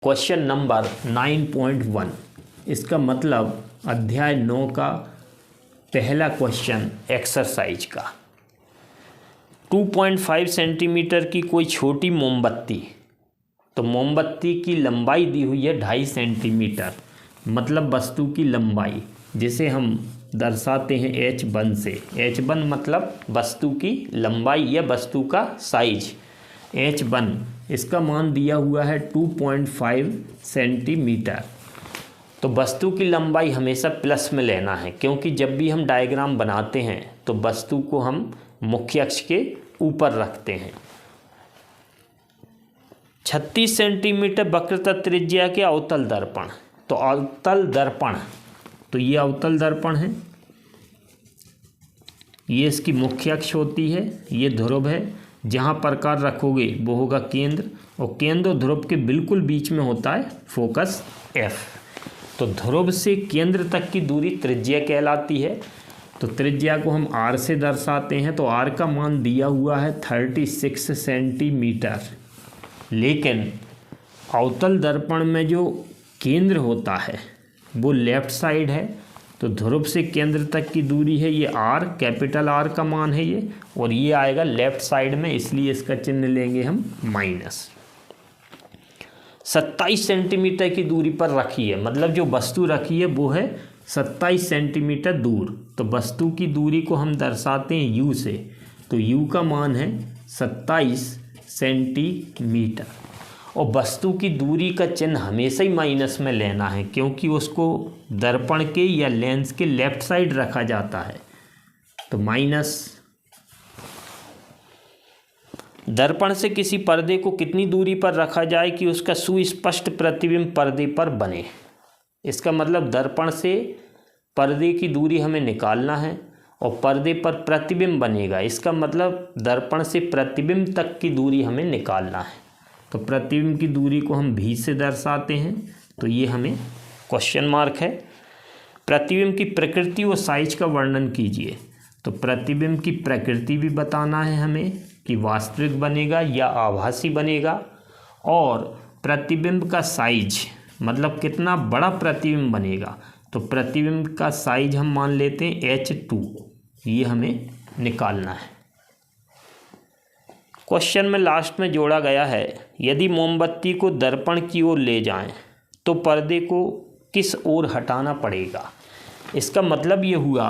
Question number 9.1 इसका मतलब अध्याय 9 का पहला क्वेश्चन एक्सरसाइज का। 2.5 सेंटीमीटर की कोई छोटी मोमबत्ती, तो मोमबत्ती की लंबाई दी हुई है 2.5 सेंटीमीटर, मतलब वस्तु की लंबाई, जिसे हम दर्शाते हैं h1 से। h1 मतलब वस्तु की लंबाई या वस्तु का साइज h1, इसका मान दिया हुआ है 2.5 सेंटीमीटर। तो वस्तु की लंबाई हमेशा प्लस में लेना है, क्योंकि जब भी हम डायग्राम बनाते हैं तो वस्तु को हम मुख्य अक्ष के ऊपर रखते हैं। 36 सेंटीमीटर वक्रता त्रिज्या के अवतल दर्पण, तो अवतल दर्पण, तो ये अवतल दर्पण है, ये इसकी मुख्य अक्ष होती है, ये ध्रुव है। जहाँ प्रकार रखोगे वो होगा केंद्र, और केंद्र ध्रुव के बिल्कुल बीच में होता है फोकस F। तो ध्रुव से केंद्र तक की दूरी त्रिज्या कहलाती है। तो त्रिज्या को हम R से दर्शाते हैं, तो R का मान दिया हुआ है 36 सेंटीमीटर। लेकिन अवतल दर्पण में जो केंद्र होता है वो लेफ्ट साइड है, तो ध्रुव से केंद्र तक की दूरी है ये R, कैपिटल R का मान है ये, और ये आएगा लेफ्ट साइड में, इसलिए इसका चिन्ह लेंगे हम माइनस। 27 सेंटीमीटर की दूरी पर रखी है, मतलब जो वस्तु रखी है वो है 27 सेंटीमीटर दूर। तो वस्तु की दूरी को हम दर्शाते हैं U से, तो U का मान है 27 सेंटीमीटर। और वस्तु की दूरी का चिन्ह हमेशा ही माइनस में लेना है, क्योंकि उसको दर्पण के या लेंस के लेफ्ट साइड रखा जाता है। तो माइनस। दर्पण से किसी पर्दे को कितनी दूरी पर रखा जाए कि उसका सुस्पष्ट प्रतिबिंब पर्दे पर बने। इसका मतलब दर्पण से पर्दे की दूरी हमें निकालना है और पर्दे पर प्रतिबिंब बनेगा। इसका मतलब दर्पण से प्रतिबिंब तक की दूरी हमें निकालना है। तो प्रतिबिंब की दूरी को हम V से दर्शाते हैं, तो ये हमें क्वेश्चन मार्क है। प्रतिबिंब की प्रकृति और साइज का वर्णन कीजिए। तो प्रतिबिंब की प्रकृति भी बताना है हमें कि वास्तविक बनेगा या आभासी बनेगा, और प्रतिबिंब का साइज मतलब कितना बड़ा प्रतिबिंब बनेगा। तो प्रतिबिंब का साइज हम मान लेते हैं H2, ये हमें निकालना है। क्वेश्चन में लास्ट में जोड़ा गया है, यदि मोमबत्ती को दर्पण की ओर ले जाएं तो पर्दे को किस ओर हटाना पड़ेगा। इसका मतलब ये हुआ,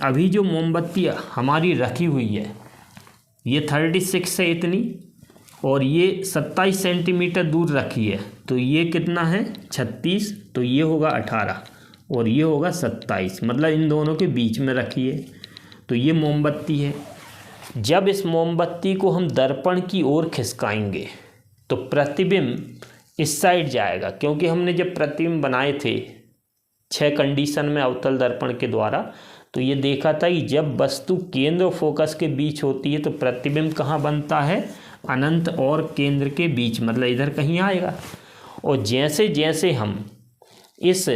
अभी जो मोमबत्ती हमारी रखी हुई है ये 36 है इतनी, और ये 27 सेंटीमीटर दूर रखी है, तो ये कितना है 36, तो ये होगा 18 और ये होगा 27, मतलब इन दोनों के बीच में रखी है। तो ये मोमबत्ती है। जब इस मोमबत्ती को हम दर्पण की ओर खिसकाएंगे तो प्रतिबिंब इस साइड जाएगा, क्योंकि हमने जब प्रतिबिंब बनाए थे 6 कंडीशन में अवतल दर्पण के द्वारा, तो ये देखा था कि जब वस्तु केंद्र और फोकस के बीच होती है तो प्रतिबिंब कहाँ बनता है, अनंत और केंद्र के बीच, मतलब इधर कहीं आएगा। और जैसे जैसे हम इस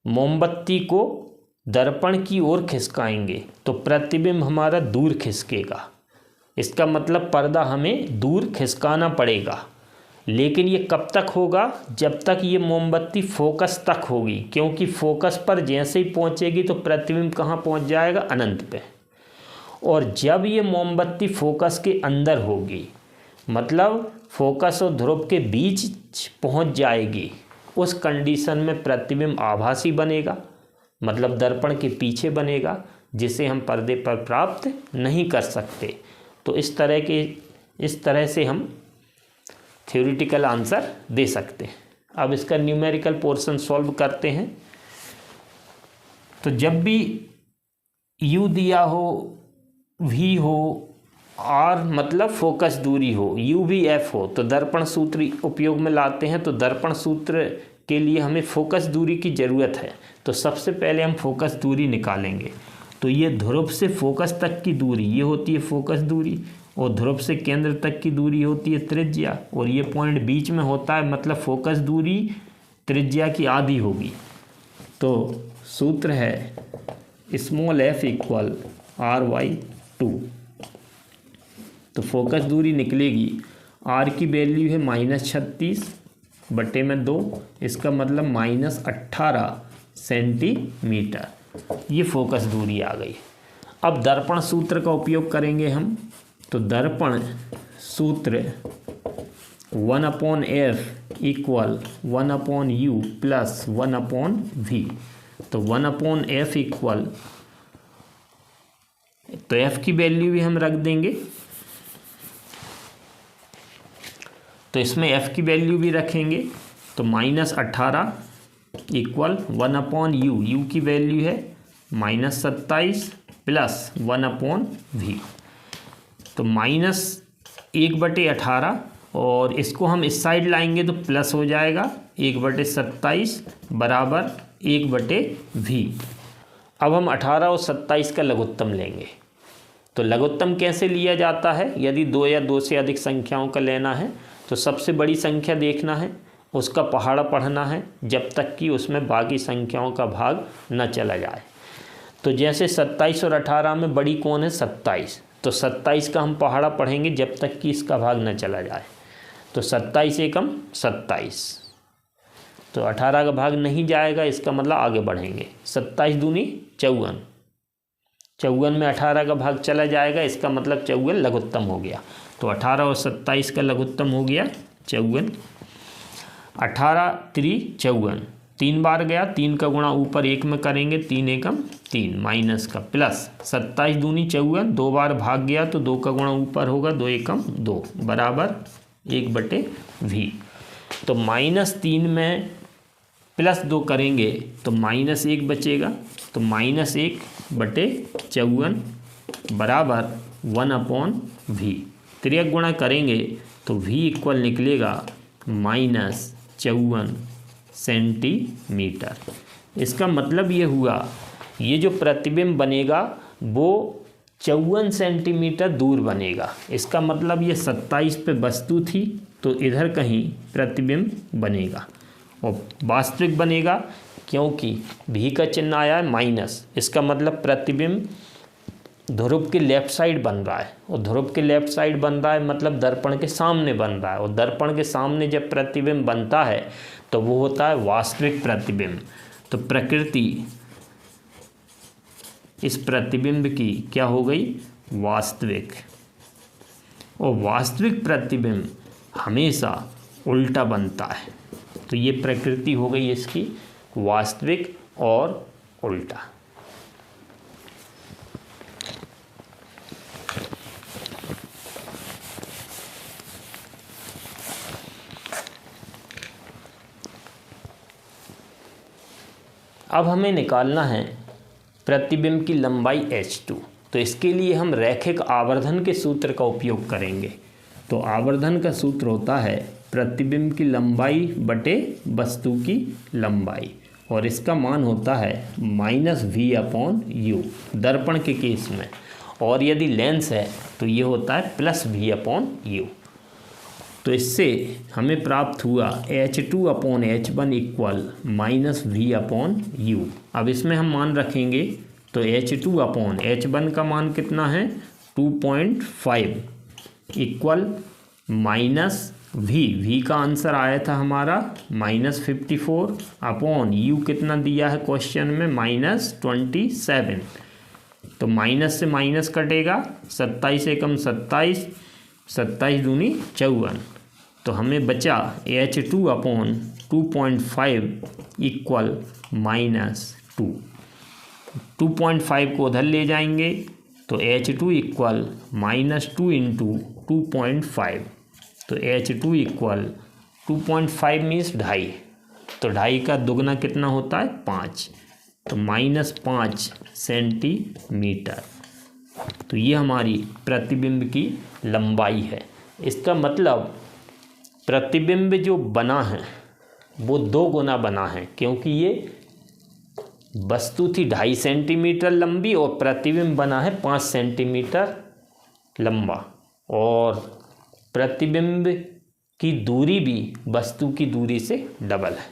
मोमबत्ती को दर्पण की ओर खिसकाएंगे तो प्रतिबिंब हमारा दूर खिसकेगा। इसका मतलब पर्दा हमें दूर खिसकाना पड़ेगा। लेकिन ये कब तक होगा, जब तक ये मोमबत्ती फोकस तक होगी, क्योंकि फोकस पर जैसे ही पहुंचेगी तो प्रतिबिंब कहाँ पहुंच जाएगा, अनंत पे। और जब ये मोमबत्ती फोकस के अंदर होगी, मतलब फोकस और ध्रुव के बीच पहुंच जाएगी, उस कंडीशन में प्रतिबिंब आभासी बनेगा, मतलब दर्पण के पीछे बनेगा, जिसे हम पर्दे पर प्राप्त नहीं कर सकते। तो इस तरह से हम थ्योरेटिकल आंसर दे सकते हैं। अब इसका न्यूमेरिकल पोर्शन सॉल्व करते हैं। तो जब भी U दिया हो, V हो, R मतलब फोकस दूरी हो, U भी F हो, तो दर्पण सूत्र उपयोग में लाते हैं। तो दर्पण सूत्र के लिए हमें फोकस दूरी की ज़रूरत है। तो सबसे पहले हम फोकस दूरी निकालेंगे। तो ये ध्रुव से फोकस तक की दूरी ये होती है फोकस दूरी, और ध्रुव से केंद्र तक की दूरी होती है त्रिज्या, और ये पॉइंट बीच में होता है, मतलब फोकस दूरी त्रिज्या की आधी होगी। तो सूत्र है स्मॉल f इक्वल R/2। तो फोकस दूरी निकलेगी, R की वैल्यू है -36 2 इसका मतलब -18 सेंटीमीटर। ये फोकस दूरी आ गई। अब दर्पण सूत्र का उपयोग करेंगे हम। तो दर्पण सूत्र 1/f equal 1/u plus 1/v। तो 1/f इक्वल, तो f की वैल्यू भी हम रख देंगे, तो इसमें f की वैल्यू भी रखेंगे। तो -18 इक्वल 1/u, u की वैल्यू है -27 प्लस 1/v। तो -1/18 और इसको हम इस साइड लाएंगे तो प्लस हो जाएगा 1/27 बराबर 1/v। अब हम 18 और 27 का लघुत्तम लेंगे। तो लघुत्तम कैसे लिया जाता है? यदि 2 या 2 से अधिक संख्याओं का लेना है तो सबसे बड़ी संख्या देखना है, उसका पहाड़ा पढ़ना है जब तक कि उसमें बाकी संख्याओं का भाग न चला जाए। तो जैसे 27 और 18 में बड़ी कौन है? 27। तो 27 का हम पहाड़ा पढ़ेंगे जब तक कि इसका भाग न चला जाए। तो 27 एकम 27। तो 18 का भाग नहीं जाएगा, इसका मतलब आगे बढ़ेंगे। 27 दूनी 54, 54 में 18 का भाग चला जाएगा, इसका मतलब 54 लघुत्तम हो गया। तो 18 और 27 का लघुत्तम हो गया 54। 18 3 54, 3 बार गया, 3 का गुणा ऊपर 1 में करेंगे, 3 एकम 3 माइनस का प्लस 27 दूनी 54, 2 बार भाग गया तो 2 का गुणा ऊपर होगा, 2 एकम 2 बराबर 1/v। तो -3 में +2 करेंगे तो -1 बचेगा। तो -1/54 बराबर 1/v। तिर्यक गुणा करेंगे तो v इक्वल निकलेगा -54 सेंटीमीटर। इसका मतलब ये हुआ, ये जो प्रतिबिंब बनेगा वो 54 सेंटीमीटर दूर बनेगा। इसका मतलब ये 27 पे वस्तु थी तो इधर कहीं प्रतिबिंब बनेगा और वास्तविक बनेगा, क्योंकि भी का चिन्ह आया है माइनस। इसका मतलब प्रतिबिंब ध्रुव के लेफ्ट साइड बन रहा है, और ध्रुव के लेफ्ट साइड बन रहा है मतलब दर्पण के सामने बन रहा है, और दर्पण के सामने जब प्रतिबिंब बनता है तो वो होता है वास्तविक प्रतिबिंब। तो प्रकृति इस प्रतिबिंब की क्या हो गई? वास्तविक। और वास्तविक प्रतिबिंब हमेशा उल्टा बनता है। तो ये प्रकृति हो गई इसकी वास्तविक और उल्टा। अब हमें निकालना है प्रतिबिंब की लंबाई h2। तो इसके लिए हम रैखिक आवर्धन के सूत्र का उपयोग करेंगे। तो आवर्धन का सूत्र होता है प्रतिबिंब की लंबाई बटे वस्तु की लंबाई, और इसका मान होता है -v/u दर्पण के केस में, और यदि लेंस है तो ये होता है +v/u। तो इससे हमें प्राप्त हुआ h2/h1 इक्वल -v/u। अब इसमें हम मान रखेंगे तो h2/h1 का मान कितना है? 2.5 इक्वल -v का आंसर आया था हमारा -54/u कितना दिया है क्वेश्चन में? -27। तो माइनस से माइनस कटेगा, 27 एकम 27, 27 दूनी 54। तो हमें बचा h2/2.5 इक्वल -2। 2.5 को उधर ले जाएंगे तो h2 इक्वल -2 × 2.5। तो h2 इक्वल 2.5 मीन्स 2.5। तो 2.5 का दुगना कितना होता है? 5। तो -5 सेंटीमीटर। तो ये हमारी प्रतिबिंब की लंबाई है। इसका मतलब प्रतिबिंब जो बना है वो 2 गुना बना है, क्योंकि ये वस्तु थी 2.5 सेंटीमीटर लंबी और प्रतिबिंब बना है 5 सेंटीमीटर लंबा, और प्रतिबिंब की दूरी भी वस्तु की दूरी से डबल है।